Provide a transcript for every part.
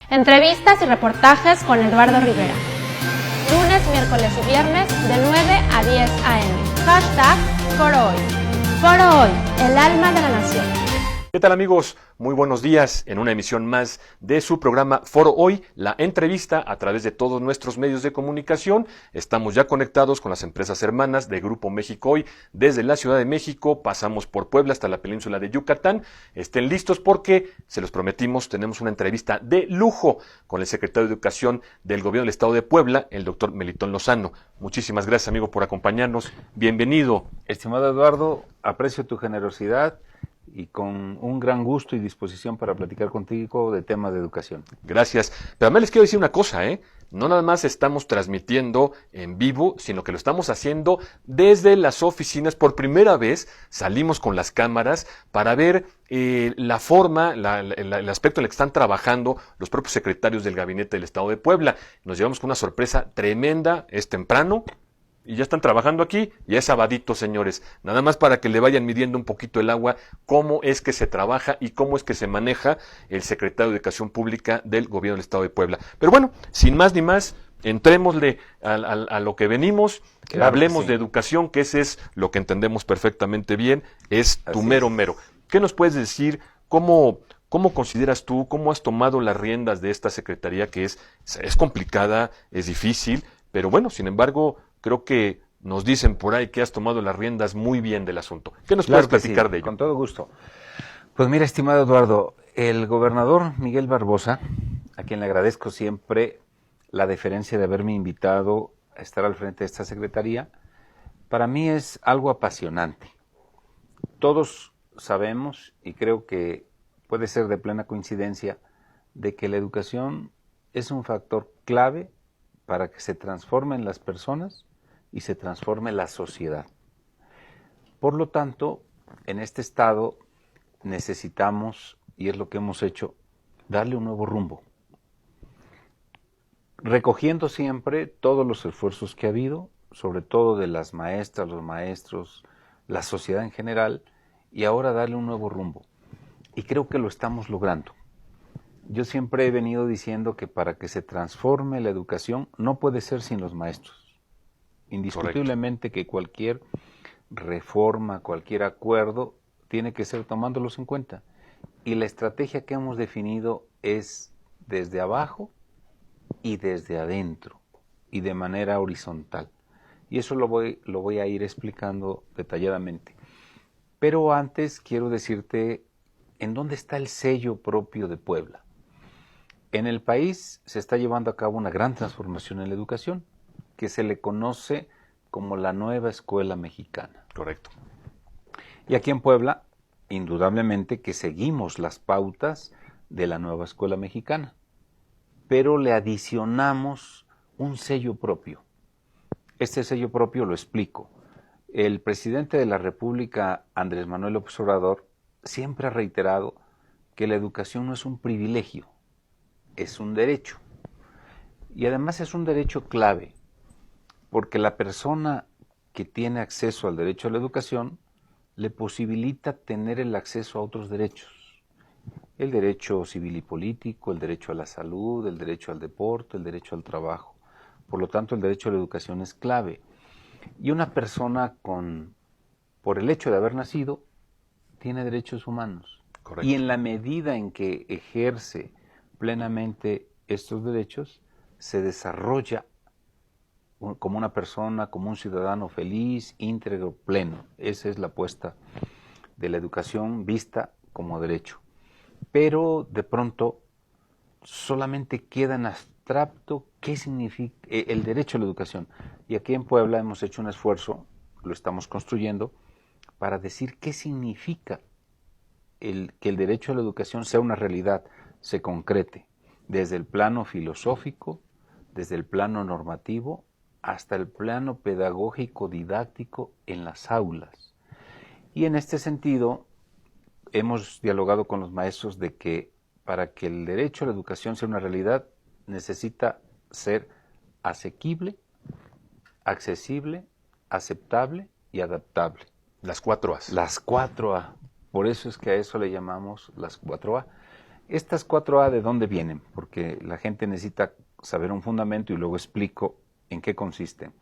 Entrevistas y reportajes con Eduardo Rivera. Lunes, miércoles y viernes de 9 a 10 a.m. Hashtag Foro Hoy. Foro Hoy, el alma de la nación. ¿Qué tal, amigos? Muy buenos días en una emisión más de su programa Foro Hoy, la entrevista a través de todos nuestros medios de comunicación. Estamos ya conectados con las empresas hermanas de Grupo México Hoy desde la Ciudad de México, pasamos por Puebla hasta la península de Yucatán. Estén listos porque, se los prometimos, tenemos una entrevista de lujo con el secretario de Educación del Gobierno del Estado de Puebla, el doctor Melitón Lozano. Muchísimas gracias, amigo, por acompañarnos. Bienvenido. Estimado Eduardo, aprecio tu generosidad y con un gran gusto y disposición para platicar contigo de temas de educación. Gracias. Pero además les quiero decir una cosa, no nada más estamos transmitiendo en vivo, sino que lo estamos haciendo desde las oficinas. Por primera vez salimos con las cámaras para ver la forma, el aspecto en el que están trabajando los propios secretarios del Gabinete del Estado de Puebla. Nos llevamos con una sorpresa tremenda, es temprano, y ya están trabajando aquí, ya es sabadito, señores. Nada más para que le vayan midiendo un poquito el agua, cómo es que se trabaja y cómo es que se maneja el secretario de Educación Pública del Gobierno del Estado de Puebla. Pero bueno, sin más ni más, entrémosle a lo que venimos, claro, hablemos de educación, que ese es lo que entendemos perfectamente bien, es tu mero. ¿Qué nos puedes decir? ¿Cómo consideras tú, cómo has tomado las riendas de esta secretaría que es complicada, es difícil, pero bueno, sin embargo, creo que nos dicen por ahí que has tomado las riendas muy bien del asunto. ¿Qué nos puedes platicar de ello? Con todo gusto. Pues mira, estimado Eduardo, el gobernador Miguel Barbosa, a quien le agradezco siempre la deferencia de haberme invitado a estar al frente de esta secretaría, para mí es algo apasionante. Todos sabemos, y creo que puede ser de plena coincidencia, de que la educación es un factor clave para que se transformen las personas y se transforme la sociedad. Por lo tanto, en este estado necesitamos, y es lo que hemos hecho, darle un nuevo rumbo. Recogiendo siempre todos los esfuerzos que ha habido, sobre todo de las maestras, los maestros, la sociedad en general, y ahora darle un nuevo rumbo. Y creo que lo estamos logrando. Yo siempre he venido diciendo que para que se transforme la educación no puede ser sin los maestros. Indiscutiblemente que cualquier reforma, cualquier acuerdo, tiene que ser tomándolos en cuenta. Y la estrategia que hemos definido es desde abajo y desde adentro, y de manera horizontal. Y eso lo voy a ir explicando detalladamente. Pero antes quiero decirte en dónde está el sello propio de Puebla. En el país se está llevando a cabo una gran transformación en la educación, que se le conoce como la nueva escuela mexicana. Correcto. Y aquí en Puebla, indudablemente que seguimos las pautas de la nueva escuela mexicana, pero le adicionamos un sello propio. Este sello propio lo explico. El presidente de la República, Andrés Manuel López Obrador, siempre ha reiterado que la educación no es un privilegio, es un derecho. Y además es un derecho clave, porque la persona que tiene acceso al derecho a la educación le posibilita tener el acceso a otros derechos. El derecho civil y político, el derecho a la salud, el derecho al deporte, el derecho al trabajo. Por lo tanto, el derecho a la educación es clave. Y una persona por el hecho de haber nacido, tiene derechos humanos. Correcto. Y en la medida en que ejerce plenamente estos derechos, se desarrolla como una persona, como un ciudadano feliz, íntegro, pleno. Esa es la apuesta de la educación vista como derecho. Pero de pronto solamente queda en abstracto qué significa el derecho a la educación. Y aquí en Puebla hemos hecho un esfuerzo, lo estamos construyendo, para decir qué significa que el derecho a la educación sea una realidad, se concrete, desde el plano filosófico, desde el plano normativo, hasta el plano pedagógico didáctico en las aulas. Y en este sentido, hemos dialogado con los maestros de que para que el derecho a la educación sea una realidad, necesita ser asequible, accesible, aceptable y adaptable. Las 4 A's. Las 4A. Por eso es que a eso le llamamos las 4A. Estas 4A, ¿de dónde vienen? Porque la gente necesita saber un fundamento y luego explico en qué consisten.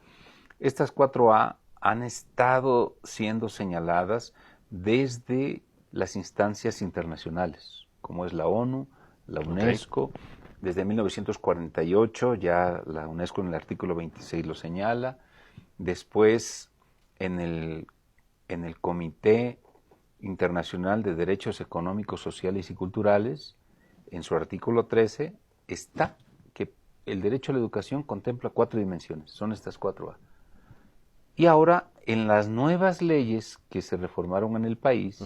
Estas 4A han estado siendo señaladas desde las instancias internacionales, como es la ONU, la UNESCO. Desde 1948 ya la UNESCO en el artículo 26 lo señala. Después en el Comité Internacional de Derechos Económicos, Sociales y Culturales, en su artículo 13, está que el derecho a la educación contempla 4 dimensiones, son estas 4A. Y ahora, en las nuevas leyes que se reformaron en el país,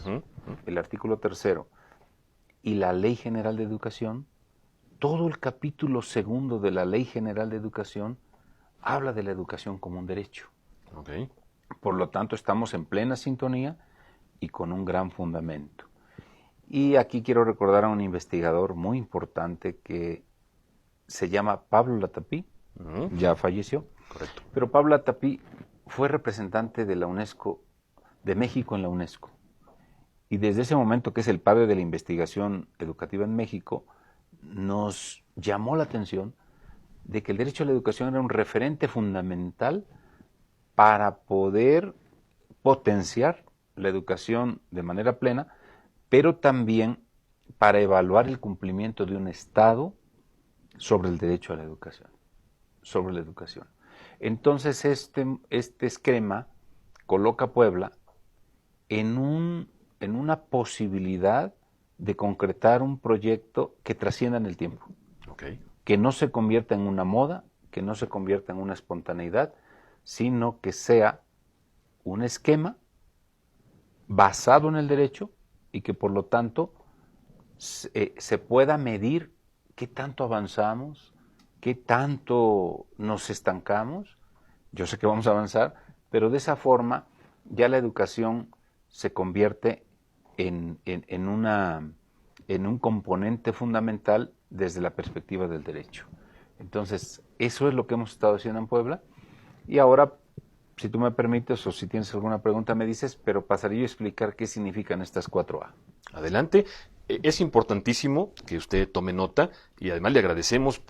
el artículo 3 y la Ley General de Educación, todo el capítulo 2 de la Ley General de Educación habla de la educación como un derecho. Okay. Por lo tanto, estamos en plena sintonía y con un gran fundamento. Y aquí quiero recordar a un investigador muy importante que se llama Pablo Latapí, ya falleció. Correcto. Pero Pablo Latapí fue representante de la UNESCO, de México en la UNESCO. Y desde ese momento, que es el padre de la investigación educativa en México, nos llamó la atención de que el derecho a la educación era un referente fundamental para poder potenciar la educación de manera plena, pero también para evaluar el cumplimiento de un Estado sobre el derecho a la educación, sobre la educación. Entonces este esquema coloca a Puebla en una posibilidad de concretar un proyecto que trascienda en el tiempo, que no se convierta en una moda, que no se convierta en una espontaneidad, sino que sea un esquema basado en el derecho y que por lo tanto se pueda medir qué tanto avanzamos, qué tanto nos estancamos. Yo sé que vamos a avanzar, pero de esa forma ya la educación se convierte en un componente fundamental desde la perspectiva del derecho. Entonces, eso es lo que hemos estado haciendo en Puebla. Y ahora, si tú me permites o si tienes alguna pregunta me dices, pero pasaría yo a explicar qué significan estas 4A. Adelante. Es importantísimo que usted tome nota y además le agradecemos.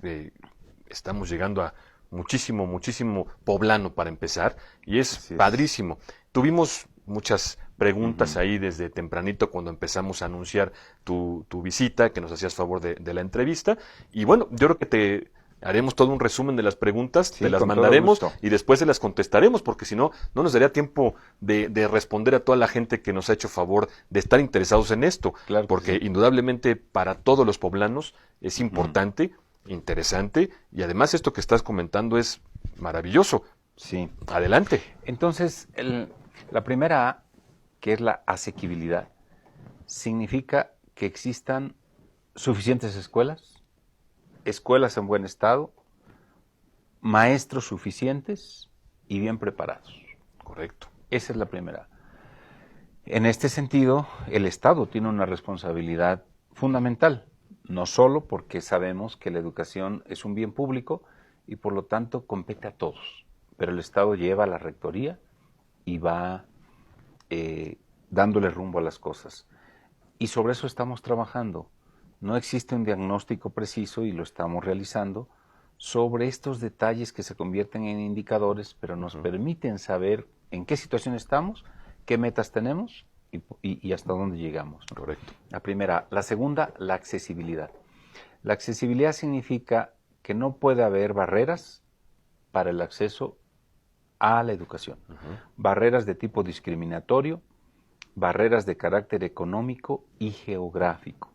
Estamos llegando a muchísimo poblano para empezar y es padrísimo. Tuvimos muchas preguntas ahí desde tempranito cuando empezamos a anunciar tu visita, que nos hacías favor de la entrevista. Y bueno, yo creo que te haremos todo un resumen de las preguntas, te las mandaremos y después se las contestaremos, porque si no, no nos daría tiempo de responder a toda la gente que nos ha hecho favor de estar interesados en esto. Claro, porque indudablemente para todos los poblanos es importante, interesante, y además esto que estás comentando es maravilloso. Sí. Adelante. Entonces, la primera A, que es la asequibilidad, significa que existan suficientes escuelas en buen estado, maestros suficientes y bien preparados. Correcto. Esa es la primera. En este sentido, el Estado tiene una responsabilidad fundamental, no solo porque sabemos que la educación es un bien público y por lo tanto compete a todos, pero el Estado lleva la rectoría y va dándole rumbo a las cosas. Y sobre eso estamos trabajando. No existe un diagnóstico preciso y lo estamos realizando sobre estos detalles que se convierten en indicadores, pero nos permiten saber en qué situación estamos, qué metas tenemos y hasta dónde llegamos. Correcto. La primera. La segunda, la accesibilidad. La accesibilidad significa que no puede haber barreras para el acceso a la educación. Barreras de tipo discriminatorio, barreras de carácter económico y geográfico.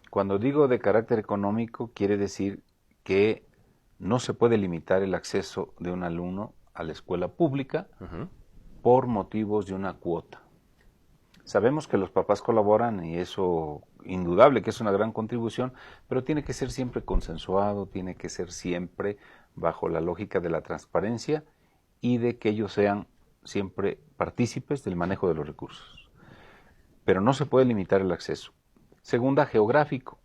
Cuando digo de carácter económico, quiere decir que no se puede limitar el acceso de un alumno a la escuela pública por motivos de una cuota. Sabemos que los papás colaboran y eso, indudable que es una gran contribución, pero tiene que ser siempre consensuado, tiene que ser siempre bajo la lógica de la transparencia y de que ellos sean siempre partícipes del manejo de los recursos. Pero no se puede limitar el acceso. Segunda, geográfico,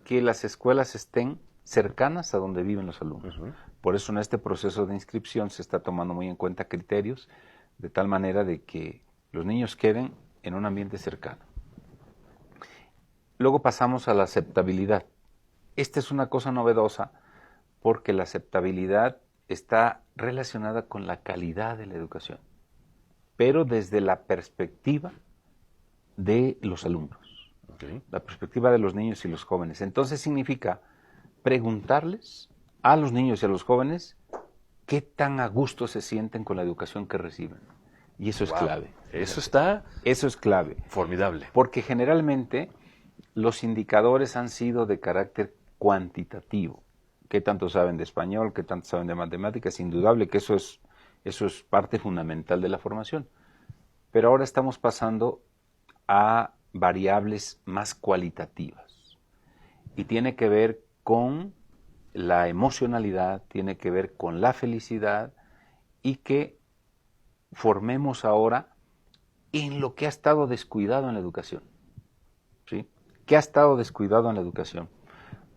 que las escuelas estén cercanas a donde viven los alumnos. Por eso en este proceso de inscripción se está tomando muy en cuenta criterios de tal manera de que los niños queden en un ambiente cercano. Luego pasamos a la aceptabilidad. Esta es una cosa novedosa porque la aceptabilidad está relacionada con la calidad de la educación, pero desde la perspectiva de los alumnos, Ok. la perspectiva de los niños y los jóvenes. Entonces significa preguntarles a los niños y a los jóvenes qué tan a gusto se sienten con la educación que reciben. Y eso es Wow. clave. Eso está Eso es clave. formidable. Porque generalmente los indicadores han sido de carácter cuantitativo. ¿Qué tanto saben de español? ¿Qué tanto saben de matemáticas? Es indudable que eso es parte fundamental de la formación. Pero ahora estamos pasando a variables más cualitativas. Y tiene que ver con la emocionalidad, tiene que ver con la felicidad y que formemos ahora en lo que ha estado descuidado en la educación. ¿Sí? ¿Qué ha estado descuidado en la educación?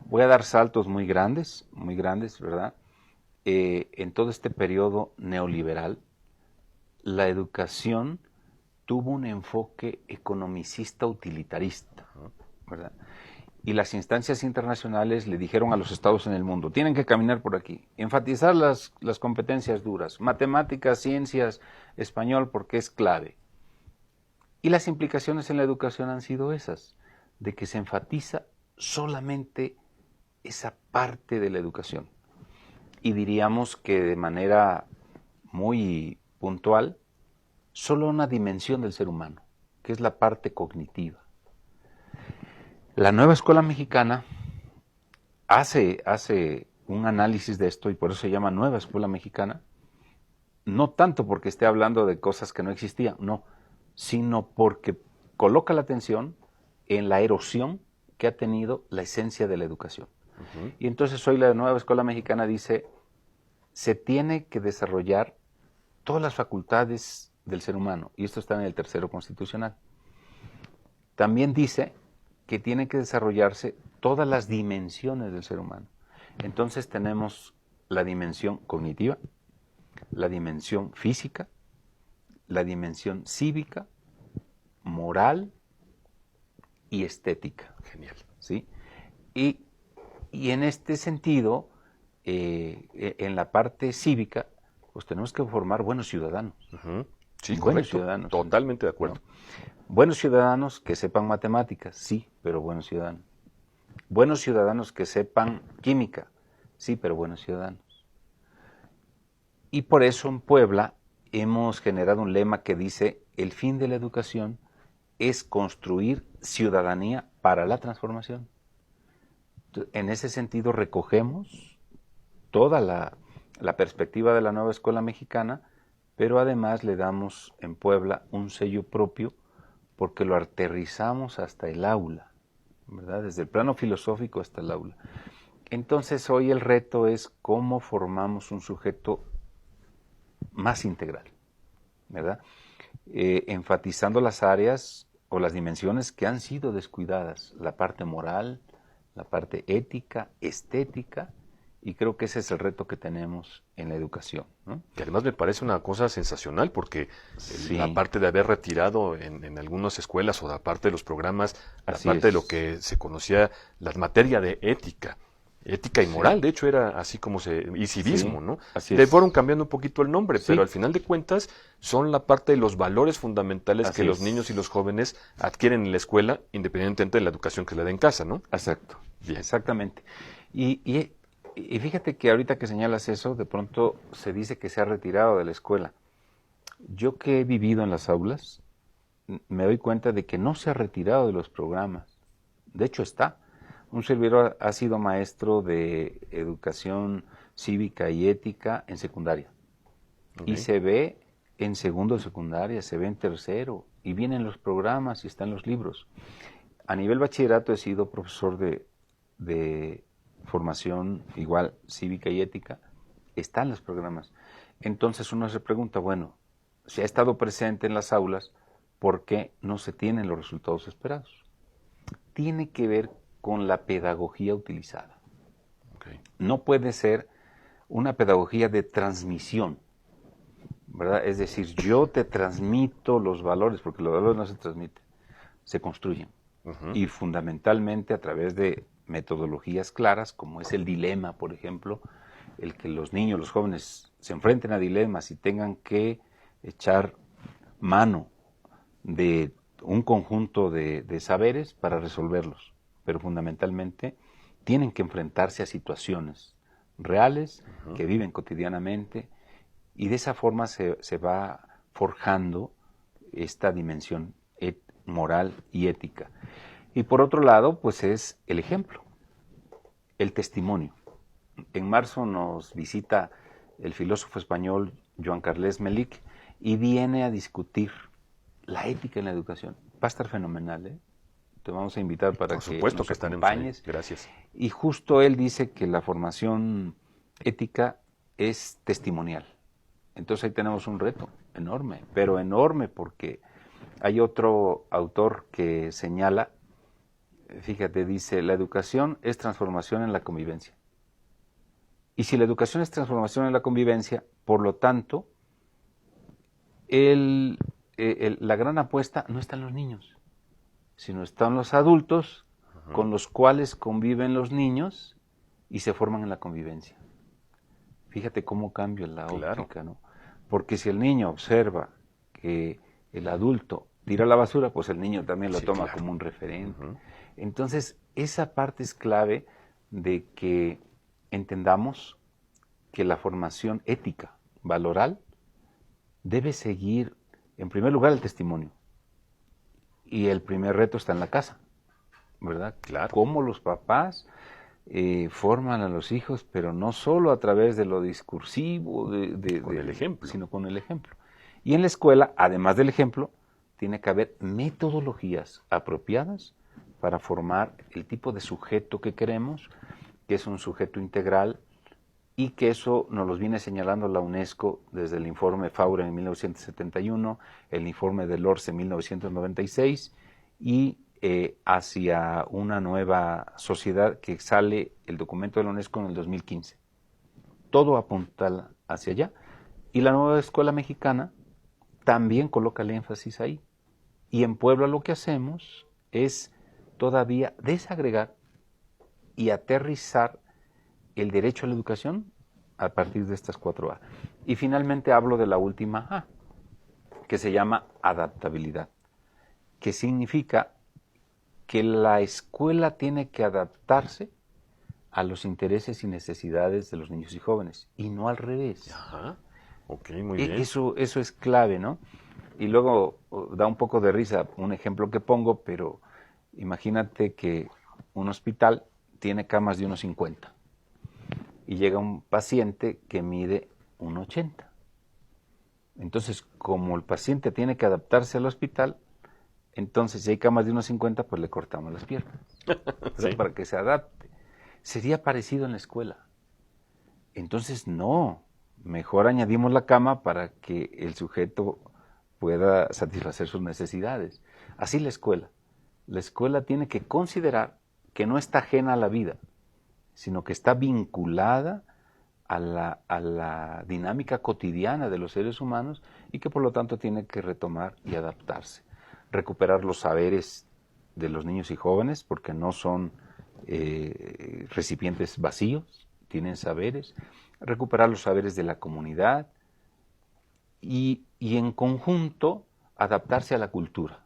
Voy a dar saltos muy grandes, ¿verdad? En todo este periodo neoliberal, la educación tuvo un enfoque economicista utilitarista, ¿verdad? Y las instancias internacionales le dijeron a los estados en el mundo, tienen que caminar por aquí, enfatizar las competencias duras, matemáticas, ciencias, español, porque es clave. Y las implicaciones en la educación han sido esas, de que se enfatiza solamente esa parte de la educación. Y diríamos que de manera muy puntual, solo una dimensión del ser humano, que es la parte cognitiva. La nueva escuela mexicana hace un análisis de esto y por eso se llama nueva escuela mexicana, no tanto porque esté hablando de cosas que no existían, no, sino porque coloca la atención en la erosión que ha tenido la esencia de la educación. Y entonces hoy la nueva escuela mexicana dice, se tiene que desarrollar todas las facultades del ser humano, y esto está en el tercero constitucional. También dice que tienen que desarrollarse todas las dimensiones del ser humano. Entonces tenemos la dimensión cognitiva, la dimensión física, la dimensión cívica, moral y estética. Genial. ¿Sí? Y en este sentido, en la parte cívica, pues tenemos que formar buenos ciudadanos. Sí, Buenos correcto. ciudadanos. Totalmente de acuerdo. ¿No? Buenos ciudadanos que sepan matemáticas, sí, pero buenos ciudadanos. Buenos ciudadanos que sepan química, sí, pero buenos ciudadanos. Y por eso en Puebla hemos generado un lema que dice, el fin de la educación es construir ciudadanía para la transformación. En ese sentido recogemos toda la perspectiva de la nueva escuela mexicana, pero además le damos en Puebla un sello propio porque lo aterrizamos hasta el aula, ¿verdad? Desde el plano filosófico hasta el aula. Entonces hoy el reto es cómo formamos un sujeto más integral, ¿verdad? Enfatizando las áreas o las dimensiones que han sido descuidadas, la parte moral, la parte ética, estética, y creo que ese es el reto que tenemos en la educación, ¿no? Que además me parece una cosa sensacional porque Sí. la parte de haber retirado en algunas escuelas o la parte de los programas, la Así parte de es. lo que se conocía, la materia de ética y moral, de hecho era así como y civismo, Sí, ¿no? así Le es. fueron cambiando un poquito el nombre, Sí. pero al final de cuentas son la parte de los valores fundamentales Así que los es. niños y los jóvenes adquieren en la escuela, independientemente de la educación que le den en casa, ¿no? Exacto, Bien. exactamente. Y fíjate que ahorita que señalas eso, de pronto se dice que se ha retirado de la escuela. Yo que he vivido en las aulas, me doy cuenta de que no se ha retirado de los programas. De hecho está. Un servidor ha sido maestro de educación cívica y ética en secundaria. Ok. Y se ve en segundo de secundaria, se ve en tercero, y vienen los programas y están los libros. A nivel bachillerato he sido profesor de formación igual cívica y ética, están los programas. Entonces uno se pregunta, bueno, si ha estado presente en las aulas, ¿por qué no se tienen los resultados esperados? Tiene que ver con la pedagogía utilizada. Ok. No puede ser una pedagogía de transmisión, ¿verdad? Es decir, yo te transmito los valores, porque los valores no se transmiten, se construyen. y fundamentalmente a través de metodologías claras, como es el dilema, por ejemplo, el que los niños, los jóvenes se enfrenten a dilemas y tengan que echar mano de un conjunto de saberes para resolverlos, pero fundamentalmente tienen que enfrentarse a situaciones reales que viven cotidianamente, y de esa forma se va forjando esta dimensión moral y ética. Y por otro lado, pues es el ejemplo, el testimonio. En marzo nos visita el filósofo español Joan Carles Melic y viene a discutir la ética en la educación. Va a estar fenomenal, ¿eh? Te vamos a invitar para Por supuesto que nos que acompañes. Gracias. Y justo él dice que la formación ética es testimonial. Entonces ahí tenemos un reto enorme, pero enorme, porque hay otro autor que señala, fíjate, dice, la educación es transformación en la convivencia. Y si la educación es transformación en la convivencia, por lo tanto, la gran apuesta no está en los niños, sino están los adultos con los cuales conviven los niños y se forman en la convivencia. Fíjate cómo cambia la óptica, ¿no? Porque si el niño observa que el adulto tira la basura, pues el niño también lo toma como un referente. Entonces, esa parte es clave de que entendamos que la formación ética, valoral, debe seguir, en primer lugar, el testimonio. Y el primer reto está en la casa, ¿verdad? Claro. Cómo los papás forman a los hijos, pero no solo a través de lo discursivo, Con el ejemplo. sino con el ejemplo. Y en la escuela, además del ejemplo, tiene que haber metodologías apropiadas para formar el tipo de sujeto que queremos, que es un sujeto integral, y que eso nos los viene señalando la UNESCO desde el informe Faure en 1971, el informe del ORCE en 1996, y hacia una nueva sociedad que sale el documento de la UNESCO en el 2015. Todo apunta hacia allá. Y la nueva escuela mexicana también coloca el énfasis ahí. Y en Puebla lo que hacemos es todavía desagregar y aterrizar el derecho a la educación a partir de estas 4A. Y finalmente hablo de la última A, que se llama adaptabilidad, que significa que la escuela tiene que adaptarse a los intereses y necesidades de los niños y jóvenes, y no al revés. Ajá. Ok, muy bien. Eso es clave, ¿no? Y luego da un poco de risa un ejemplo que pongo, pero imagínate que un hospital tiene camas de 1,50 y llega un paciente que mide 1,80. Entonces, como el paciente tiene que adaptarse al hospital, entonces si hay camas de 1,50, pues le cortamos las piernas, Sí. para que se adapte. Sería parecido en la escuela. Entonces, no, mejor añadimos la cama para que el sujeto pueda satisfacer sus necesidades. Así la escuela tiene que considerar que no está ajena a la vida, sino que está vinculada a la dinámica cotidiana de los seres humanos, y que por lo tanto tiene que retomar y adaptarse. Recuperar los saberes de los niños y jóvenes, porque no son recipientes vacíos, tienen saberes. Recuperar los saberes de la comunidad y en conjunto adaptarse a la cultura.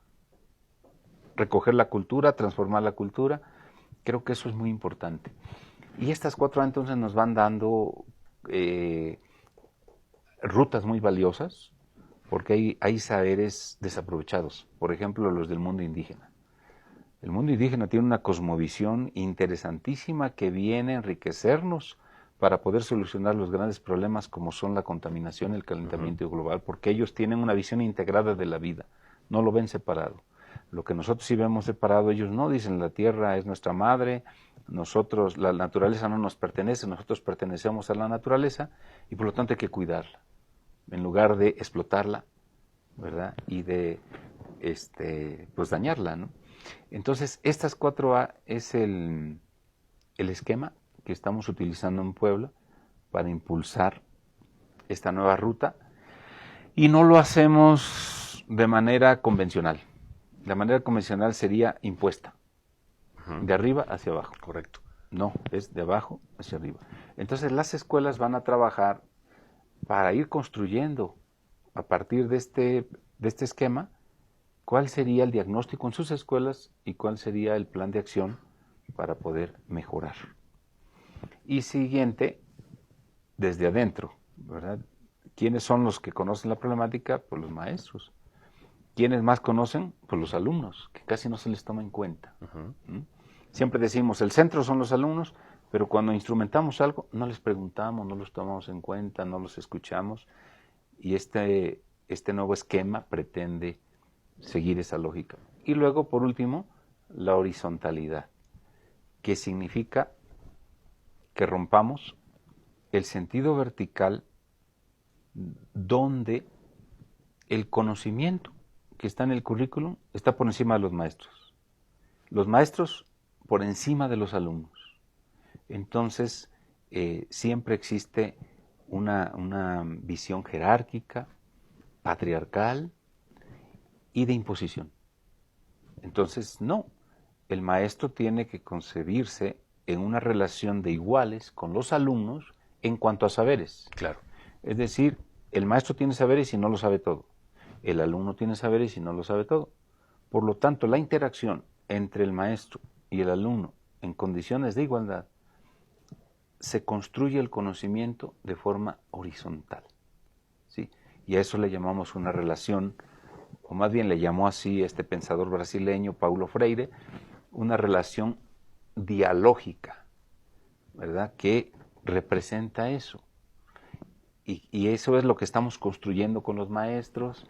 Recoger la cultura, transformar la cultura, creo que eso es muy importante. Y estas 4A entonces nos van dando rutas muy valiosas, porque hay saberes desaprovechados, por ejemplo los del mundo indígena. El mundo indígena tiene una cosmovisión interesantísima que viene a enriquecernos para poder solucionar los grandes problemas como son la contaminación y el calentamiento global, porque ellos tienen una visión integrada de la vida, no lo ven separado. Lo que nosotros sí vemos separado, ellos no, dicen la tierra es nuestra madre, nosotros, la naturaleza no nos pertenece, nosotros pertenecemos a la naturaleza y por lo tanto hay que cuidarla, en lugar de explotarla, ¿verdad? Y de pues dañarla, ¿no? Entonces, estas 4A es el esquema que estamos utilizando en Puebla para impulsar esta nueva ruta, y no lo hacemos de manera convencional. La manera convencional sería impuesta, de arriba hacia abajo. Correcto. No, es de abajo hacia arriba. Entonces las escuelas van a trabajar para ir construyendo a partir de este esquema cuál sería el diagnóstico en sus escuelas y cuál sería el plan de acción para poder mejorar. Y siguiente, desde adentro, ¿verdad? ¿Quiénes son los que conocen la problemática? Pues los maestros. ¿Quiénes más conocen? Pues los alumnos, que casi no se les toma en cuenta. Siempre decimos, el centro son los alumnos, pero cuando instrumentamos algo, no les preguntamos, no los tomamos en cuenta, no los escuchamos. Y este nuevo esquema pretende seguir esa lógica. Y luego, por último, la horizontalidad, que significa que rompamos el sentido vertical donde el conocimiento que está en el currículum está por encima de los maestros. Los maestros por encima de los alumnos. Entonces, siempre existe una visión jerárquica, patriarcal y de imposición. Entonces, no. El maestro tiene que concebirse en una relación de iguales con los alumnos en cuanto a saberes. Claro. Es decir, el maestro tiene saberes y no lo sabe todo. El alumno tiene saberes y no lo sabe todo. Por lo tanto, la interacción entre el maestro y el alumno en condiciones de igualdad se construye el conocimiento de forma horizontal, ¿sí? Y a eso le llamamos una relación, o más bien le llamó así este pensador brasileño Paulo Freire, una relación dialógica, ¿verdad? Que representa eso. Y eso es lo que estamos construyendo con los maestros,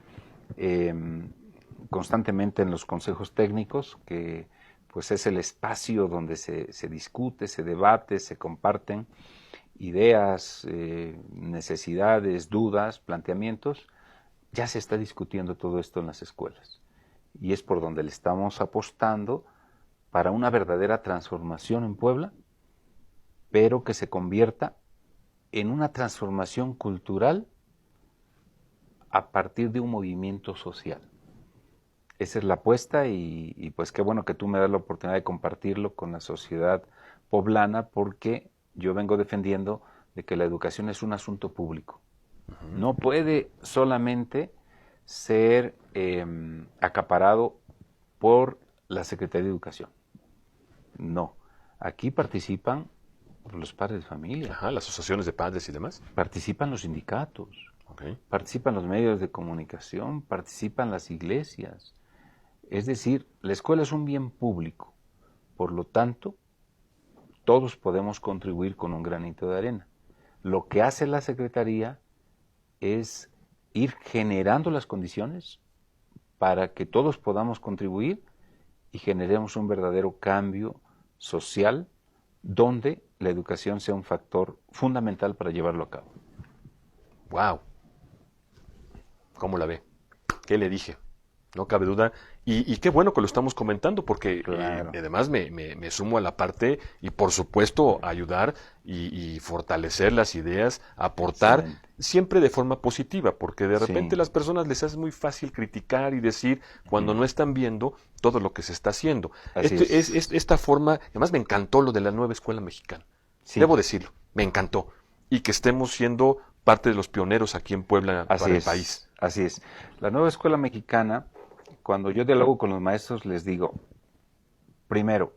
constantemente en los consejos técnicos, que pues es el espacio donde se discute, se debate, se comparten ideas, necesidades, dudas, planteamientos. Ya se está discutiendo todo esto en las escuelas. Y es por donde le estamos apostando para una verdadera transformación en Puebla, pero que se convierta en una transformación cultural a partir de un movimiento social. Esa es la apuesta y pues qué bueno que tú me das la oportunidad de compartirlo con la sociedad poblana, porque yo vengo defendiendo de que la educación es un asunto público. No puede solamente ser acaparado por la Secretaría de Educación. No. Aquí participan los padres de familia. Ajá, las asociaciones de padres y demás. Participan los sindicatos. Okay. Participan los medios de comunicación, participan las iglesias. Es decir, la escuela es un bien público. Por lo tanto, todos podemos contribuir con un granito de arena. Lo que hace la Secretaría es ir generando las condiciones para que todos podamos contribuir y generemos un verdadero cambio social donde la educación sea un factor fundamental para llevarlo a cabo. ¡Wow! ¿Cómo la ve? ¿Qué le dije? No cabe duda. Y qué bueno que lo estamos comentando, porque Claro. además me sumo a la parte y por supuesto ayudar y fortalecer las ideas, aportar Excelente. siempre de forma positiva, porque de Sí. repente las personas les hace muy fácil criticar y decir cuando no están viendo todo lo que se está haciendo. Así Esta forma, además me encantó lo de la nueva escuela mexicana. Sí. Debo decirlo, me encantó. Y que estemos siendo parte de los pioneros aquí en Puebla para el país. Así es. La nueva escuela mexicana, cuando yo dialogo con los maestros, les digo, primero,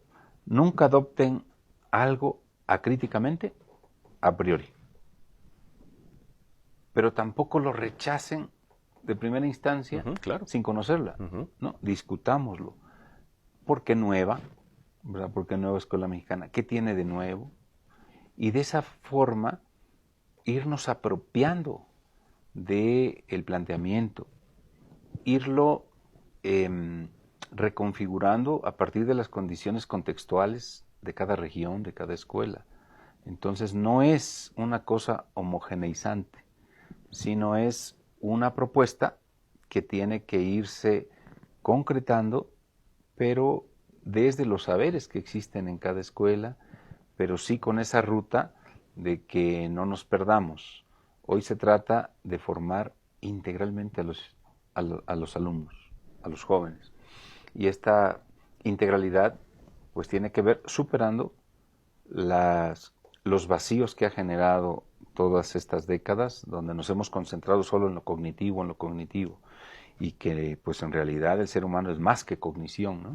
nunca adopten algo acríticamente a priori, pero tampoco lo rechacen de primera instancia Claro. sin conocerla. ¿No? Discutámoslo. ¿Por qué nueva? ¿Verdad? ¿Por qué nueva escuela mexicana? ¿Qué tiene de nuevo? Y de esa forma irnos apropiando del planteamiento, irlo reconfigurando a partir de las condiciones contextuales de cada región, de cada escuela. Entonces no es una cosa homogeneizante, sino es una propuesta que tiene que irse concretando, pero desde los saberes que existen en cada escuela, pero sí con esa ruta de que no nos perdamos. Hoy se trata de formar integralmente a los alumnos, a los jóvenes. Y esta integralidad pues tiene que ver superando los vacíos que ha generado todas estas décadas, donde nos hemos concentrado solo en lo cognitivo, y que pues en realidad el ser humano es más que cognición, ¿no?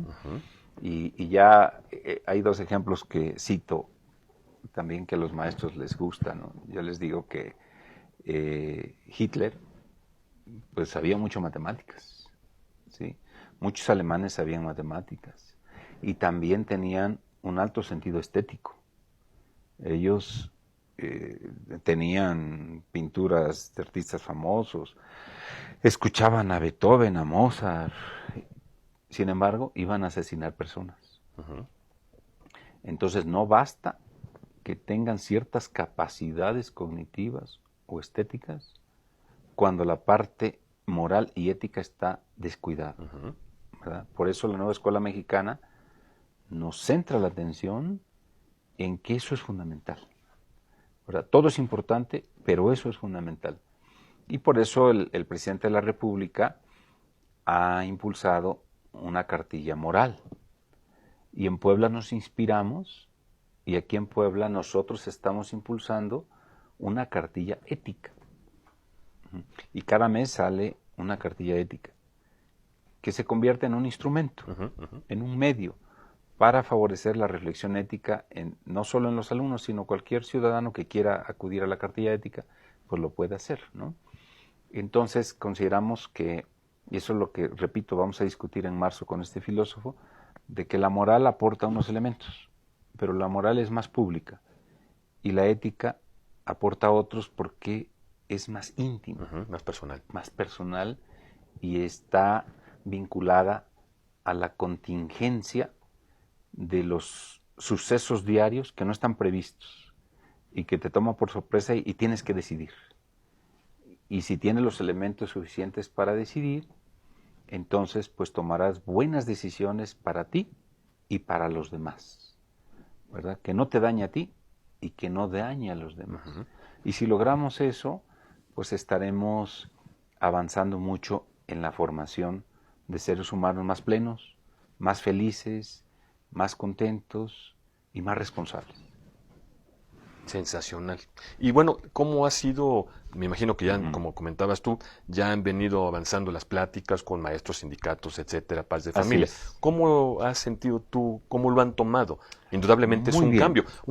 Y ya hay dos ejemplos que cito también que a los maestros les gusta, ¿no? Yo les digo que Hitler pues sabía mucho matemáticas, ¿sí? Muchos alemanes sabían matemáticas y también tenían un alto sentido estético. Ellos tenían pinturas de artistas famosos, escuchaban a Beethoven, a Mozart, sin embargo, iban a asesinar personas. Entonces, no basta que tengan ciertas capacidades cognitivas o estéticas cuando la parte moral y ética está descuidada. ¿Verdad? Por eso la nueva escuela mexicana nos centra la atención en que eso es fundamental. ¿Verdad? Todo es importante, pero eso es fundamental. Y por eso el presidente de la República ha impulsado una cartilla moral. Y en Puebla nos inspiramos, y aquí en Puebla nosotros estamos impulsando una cartilla ética. Y cada mes sale una cartilla ética, que se convierte en un instrumento, en un medio, para favorecer la reflexión ética, no solo en los alumnos, sino cualquier ciudadano que quiera acudir a la cartilla ética, pues lo puede hacer, ¿no? Entonces consideramos que, y eso es lo que, repito, vamos a discutir en marzo con este filósofo, de que la moral aporta unos elementos, pero la moral es más pública, y la ética aporta otros porque es más íntima, más personal, y está vinculada a la contingencia de los sucesos diarios que no están previstos y que te toma por sorpresa y tienes que decidir. Y si tienes los elementos suficientes para decidir, entonces pues tomarás buenas decisiones para ti y para los demás, ¿verdad? Que no te dañe a ti y que no dañe a los demás. Y si logramos eso, pues estaremos avanzando mucho en la formación de seres humanos más plenos, más felices, más contentos y más responsables. Sensacional. Y bueno, ¿cómo ha sido? Me imagino que ya, como comentabas tú, ya han venido avanzando las pláticas con maestros, sindicatos, etcétera, paz de familia. ¿Cómo has sentido tú? ¿Cómo lo han tomado? Indudablemente es un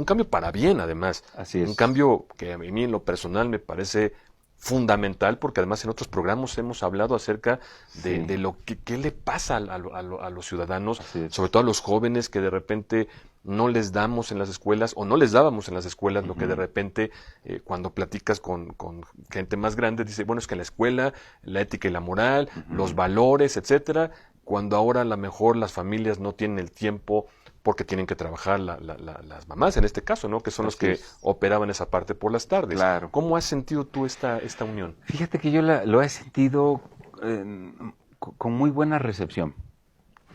cambio para bien, además. Así es. Un cambio que a mí en lo personal me parece fundamental, porque además en otros programas hemos hablado acerca de lo que le pasa a los ciudadanos, sobre todo a los jóvenes, que de repente no les damos en las escuelas o no les dábamos en las escuelas lo que de repente cuando platicas con gente más grande dice, bueno, es que en la escuela la ética y la moral, los valores, etcétera, cuando ahora a lo mejor las familias no tienen el tiempo porque tienen que trabajar las mamás, en este caso, ¿no? Que son los que operaban esa parte por las tardes. Claro. ¿Cómo has sentido tú esta unión? Fíjate que yo lo he sentido con muy buena recepción.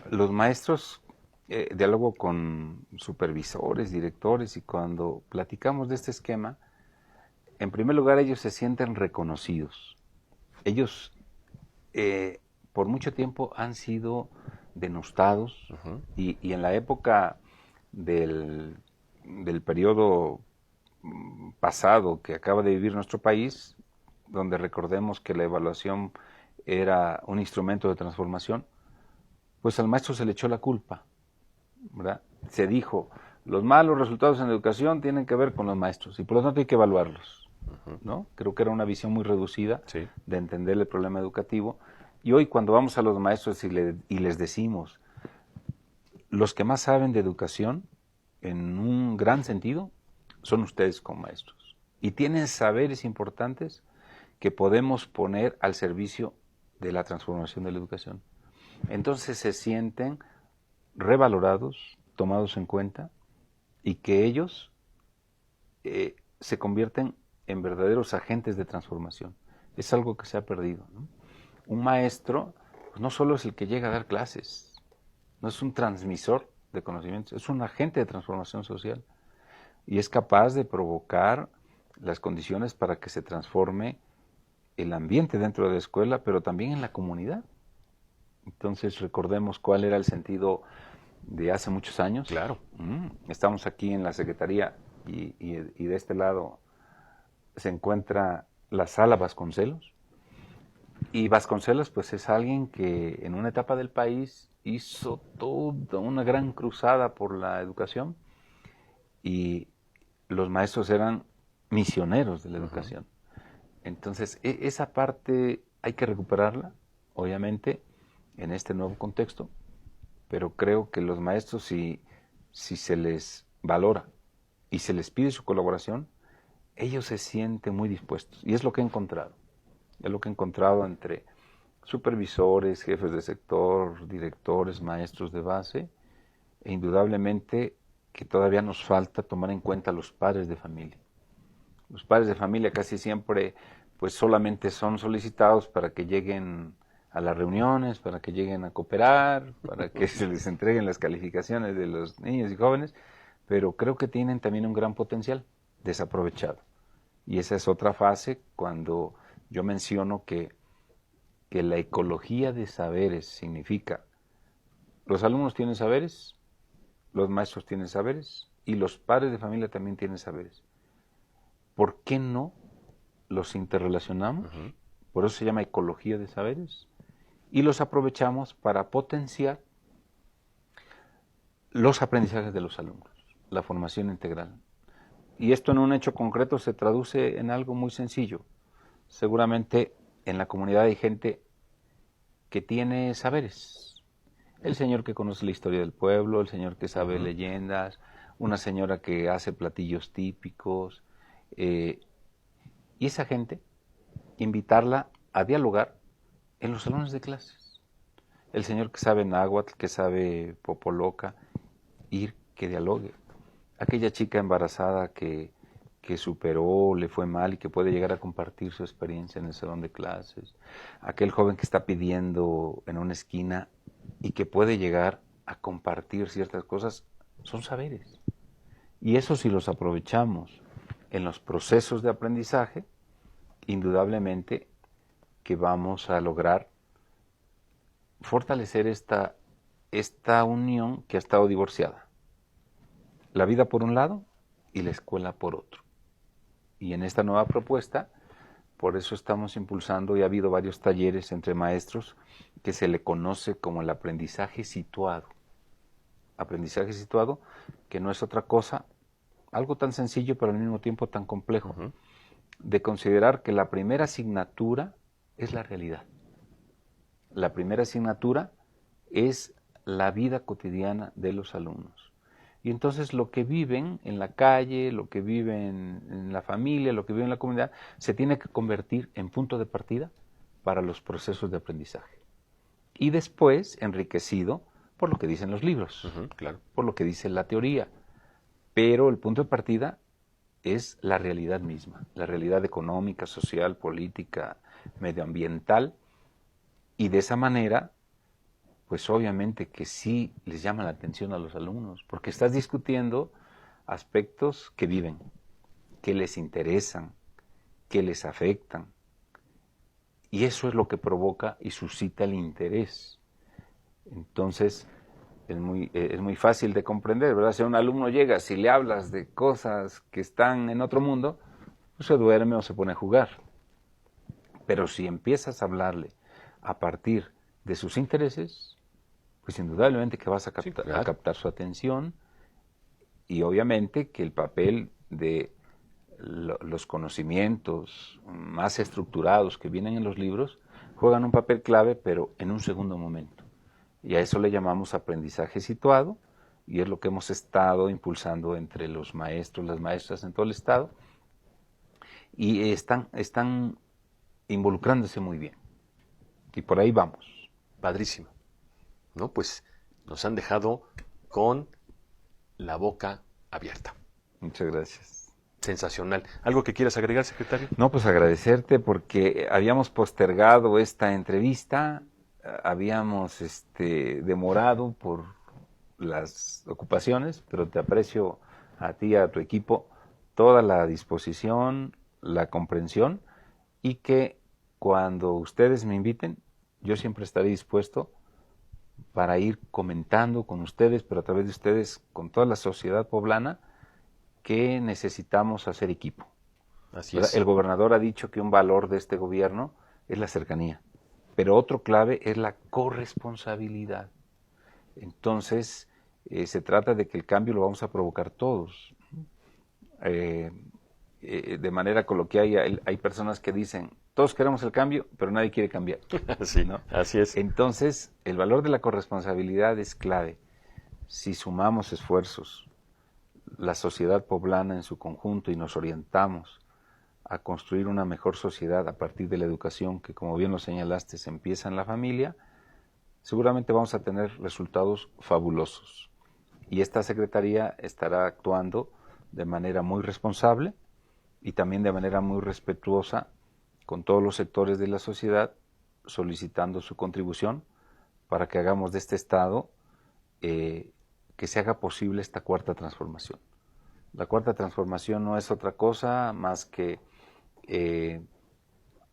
Los maestros, diálogo con supervisores, directores, y cuando platicamos de este esquema, en primer lugar ellos se sienten reconocidos. Ellos por mucho tiempo han sido denostados, y en la época del periodo pasado que acaba de vivir nuestro país, donde recordemos que la evaluación era un instrumento de transformación, pues al maestro se le echó la culpa, ¿verdad? Se dijo, los malos resultados en educación tienen que ver con los maestros y por lo tanto hay que evaluarlos, ¿no? Creo que era una visión muy reducida de entender el problema educativo. Y hoy cuando vamos a los maestros y les decimos, los que más saben de educación, en un gran sentido, son ustedes como maestros. Y tienen saberes importantes que podemos poner al servicio de la transformación de la educación. Entonces se sienten revalorados, tomados en cuenta, y que ellos se convierten en verdaderos agentes de transformación. Es algo que se ha perdido, ¿no? Un maestro pues no solo es el que llega a dar clases, no es un transmisor de conocimientos, es un agente de transformación social y es capaz de provocar las condiciones para que se transforme el ambiente dentro de la escuela, pero también en la comunidad. Entonces recordemos cuál era el sentido de hace muchos años. Claro. Estamos aquí en la Secretaría y de este lado se encuentra la Sala Vasconcelos. Y Vasconcelos pues es alguien que en una etapa del país hizo toda una gran cruzada por la educación y los maestros eran misioneros de la educación. Entonces esa parte hay que recuperarla, obviamente, en este nuevo contexto, pero creo que los maestros si se les valora y se les pide su colaboración, ellos se sienten muy dispuestos y es lo que he encontrado. Es lo que he encontrado entre supervisores, jefes de sector, directores, maestros de base, e indudablemente que todavía nos falta tomar en cuenta a los padres de familia. Los padres de familia casi siempre pues solamente son solicitados para que lleguen a las reuniones, para que lleguen a cooperar, para que se les entreguen las calificaciones de los niños y jóvenes, pero creo que tienen también un gran potencial desaprovechado. Y esa es otra fase cuando yo menciono que la ecología de saberes significa los alumnos tienen saberes, los maestros tienen saberes y los padres de familia también tienen saberes. ¿Por qué no los interrelacionamos? Por eso se llama ecología de saberes y los aprovechamos para potenciar los aprendizajes de los alumnos, la formación integral. Y esto en un hecho concreto se traduce en algo muy sencillo. Seguramente en la comunidad hay gente que tiene saberes. El señor que conoce la historia del pueblo, el señor que sabe leyendas, una señora que hace platillos típicos. Y esa gente, invitarla a dialogar en los salones de clases. El señor que sabe náhuatl, que sabe popoloca, ir que dialogue. Aquella chica embarazada que superó, le fue mal y que puede llegar a compartir su experiencia en el salón de clases. Aquel joven que está pidiendo en una esquina y que puede llegar a compartir ciertas cosas, son saberes. Y eso si los aprovechamos en los procesos de aprendizaje, indudablemente que vamos a lograr fortalecer esta unión que ha estado divorciada. La vida por un lado y la escuela por otro. Y en esta nueva propuesta, por eso estamos impulsando y ha habido varios talleres entre maestros que se le conoce como el aprendizaje situado. Aprendizaje situado que no es otra cosa, algo tan sencillo pero al mismo tiempo tan complejo, de considerar que la primera asignatura es la realidad. La primera asignatura es la vida cotidiana de los alumnos. Y entonces lo que viven en la calle, lo que viven en la familia, lo que viven en la comunidad, se tiene que convertir en punto de partida para los procesos de aprendizaje. Y después enriquecido por lo que dicen los libros, claro. por lo que dice la teoría. Pero el punto de partida es la realidad misma, la realidad económica, social, política, medioambiental. Y de esa manera, pues obviamente que sí les llama la atención a los alumnos, porque estás discutiendo aspectos que viven, que les interesan, que les afectan. Y eso es lo que provoca y suscita el interés. Entonces, es muy fácil de comprender, ¿verdad? Si un alumno llega, si le hablas de cosas que están en otro mundo, pues se duerme o se pone a jugar. Pero si empiezas a hablarle a partir de sus intereses, pues indudablemente que vas a captar su atención y obviamente que el papel de los conocimientos más estructurados que vienen en los libros juegan un papel clave, pero en un segundo momento. Y a eso le llamamos aprendizaje situado y es lo que hemos estado impulsando entre los maestros, las maestras en todo el estado y están involucrándose muy bien. Y por ahí vamos. Padrísimo. ¿No? Pues nos han dejado con la boca abierta. Muchas gracias. Sensacional. ¿Algo que quieras agregar, secretario? No, pues agradecerte porque habíamos postergado esta entrevista, habíamos demorado por las ocupaciones, pero te aprecio a ti y a tu equipo toda la disposición, la comprensión y que cuando ustedes me inviten, yo siempre estaré dispuesto para ir comentando con ustedes, pero a través de ustedes, con toda la sociedad poblana, que necesitamos hacer equipo. Así es. El gobernador ha dicho que un valor de este gobierno es la cercanía, pero otro clave es la corresponsabilidad. Entonces, se trata de que el cambio lo vamos a provocar todos. De manera coloquial, hay personas que dicen, todos queremos el cambio, pero nadie quiere cambiar. Sí, ¿no? así es. Entonces, el valor de la corresponsabilidad es clave. Si sumamos esfuerzos, la sociedad poblana en su conjunto, y nos orientamos a construir una mejor sociedad a partir de la educación, que como bien lo señalaste, se empieza en la familia, seguramente vamos a tener resultados fabulosos. Y esta Secretaría estará actuando de manera muy responsable y también de manera muy respetuosa con todos los sectores de la sociedad, solicitando su contribución para que hagamos de este Estado que se haga posible esta cuarta transformación. La cuarta transformación no es otra cosa más que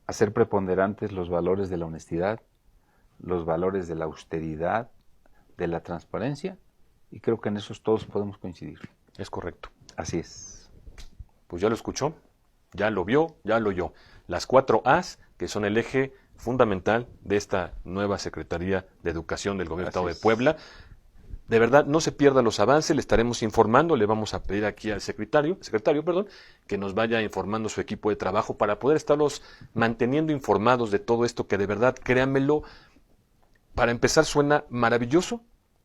hacer preponderantes los valores de la honestidad, los valores de la austeridad, de la transparencia, y creo que en esos todos podemos coincidir. Es correcto. Así es. Pues ya lo escuchó, ya lo vio, ya lo oyó. Las 4 A's, que son el eje fundamental de esta nueva Secretaría de Educación del Gobierno del Estado de Puebla. De verdad, no se pierdan los avances, le estaremos informando, le vamos a pedir aquí al secretario, que nos vaya informando su equipo de trabajo para poder estarlos manteniendo informados de todo esto que de verdad, créanmelo, para empezar suena maravilloso,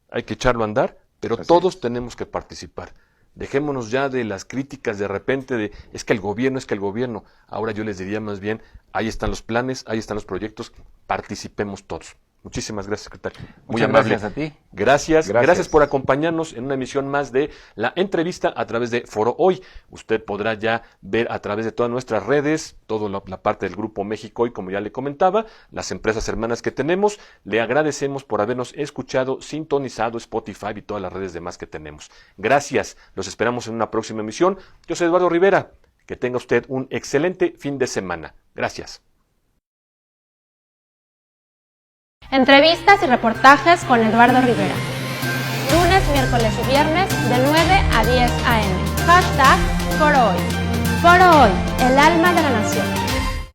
hay que echarlo a andar, pero todos tenemos que participar. Dejémonos ya de las críticas de repente de es que el gobierno. Ahora yo les diría más bien, ahí están los planes, ahí están los proyectos, participemos todos. Muchísimas gracias, secretario. Muy amable. Gracias a ti. Gracias por acompañarnos en una emisión más de la entrevista a través de Foro Hoy. Usted podrá ya ver a través de todas nuestras redes, toda la parte del Grupo México Hoy, como ya le comentaba, las empresas hermanas que tenemos. Le agradecemos por habernos escuchado, sintonizado Spotify y todas las redes demás que tenemos. Gracias. Los esperamos en una próxima emisión. Yo soy Eduardo Rivera. Que tenga usted un excelente fin de semana. Gracias. Entrevistas y reportajes con Eduardo Rivera. Lunes, miércoles y viernes de 9 a 10 a.m. #ForoHoy. Foro Hoy, el alma de la nación.